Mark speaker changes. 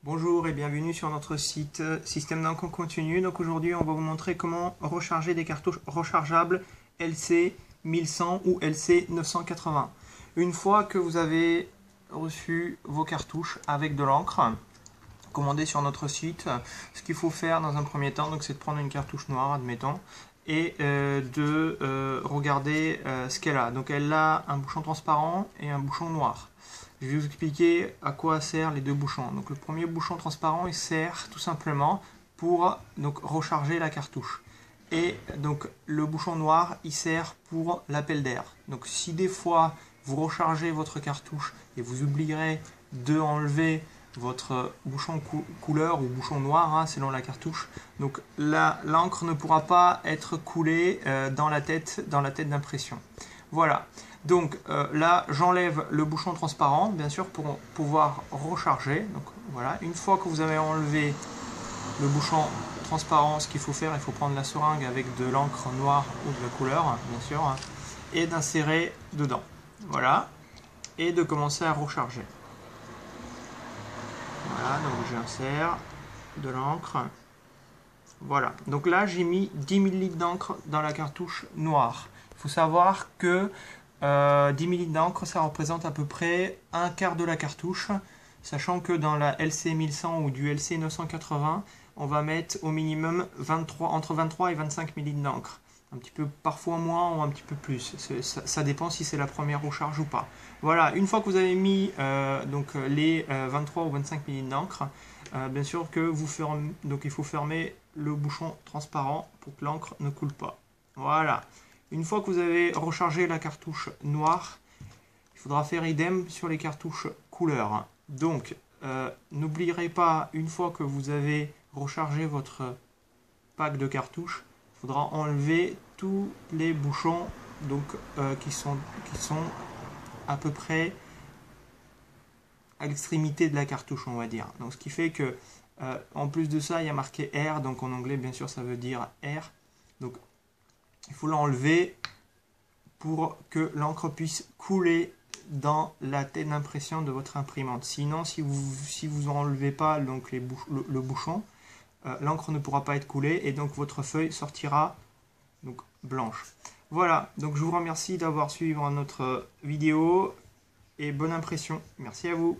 Speaker 1: Bonjour et bienvenue sur notre site Système d'encre continu. Donc aujourd'hui on va vous montrer comment recharger des cartouches rechargeables LC 1100 ou LC 980. Une fois que vous avez reçu vos cartouches avec de l'encre commandées sur notre site, ce qu'il faut faire dans un premier temps, c'est de prendre une cartouche noire, admettons, et de regarder ce qu'elle a. Donc elle a un bouchon transparent et un bouchon noir. Je vais vous expliquer à quoi servent les deux bouchons. Donc le premier bouchon transparent, il sert tout simplement pour recharger la cartouche. Et donc le bouchon noir, il sert pour l'appel d'air. Donc si des fois vous rechargez votre cartouche et vous oublierez de enlever votre bouchon couleur ou bouchon noir, selon la cartouche, donc l'encre ne pourra pas être coulée dans la tête d'impression. Voilà. Donc là, j'enlève le bouchon transparent, bien sûr, pour pouvoir recharger. Donc voilà, une fois que vous avez enlevé le bouchon transparent, ce qu'il faut faire, il faut prendre la seringue avec de l'encre noire ou de la couleur, bien sûr, et d'insérer dedans. Voilà, et de commencer à recharger. Voilà, donc j'insère de l'encre. Voilà, donc là j'ai mis 10 ml d'encre dans la cartouche noire. Il faut savoir que 10 ml d'encre, ça représente à peu près un quart de la cartouche, sachant que dans la LC 1100 ou du LC 980, on va mettre au minimum entre 23 et 25 ml d'encre. Un petit peu, parfois moins ou un petit peu plus. Ça dépend si c'est la première recharge ou pas. Voilà, une fois que vous avez mis les 23 ou 25 ml d'encre, bien sûr que il faut fermer le bouchon transparent pour que l'encre ne coule pas. Voilà. Une fois que vous avez rechargé la cartouche noire, il faudra faire idem sur les cartouches couleur. Donc, n'oublierez pas, une fois que vous avez rechargé votre pack de cartouches, il faudra enlever tous les bouchons qui sont à peu près à l'extrémité de la cartouche, on va dire. Donc, ce qui fait que, en plus de ça, il y a marqué R, donc en anglais, bien sûr, ça veut dire R. Donc, il faut l'enlever pour que l'encre puisse couler dans la tête d'impression de votre imprimante. Sinon, si vous n'enlevez pas le bouchon, l'encre ne pourra pas être coulée et donc votre feuille sortira blanche. Voilà, donc je vous remercie d'avoir suivi notre vidéo et bonne impression. Merci à vous.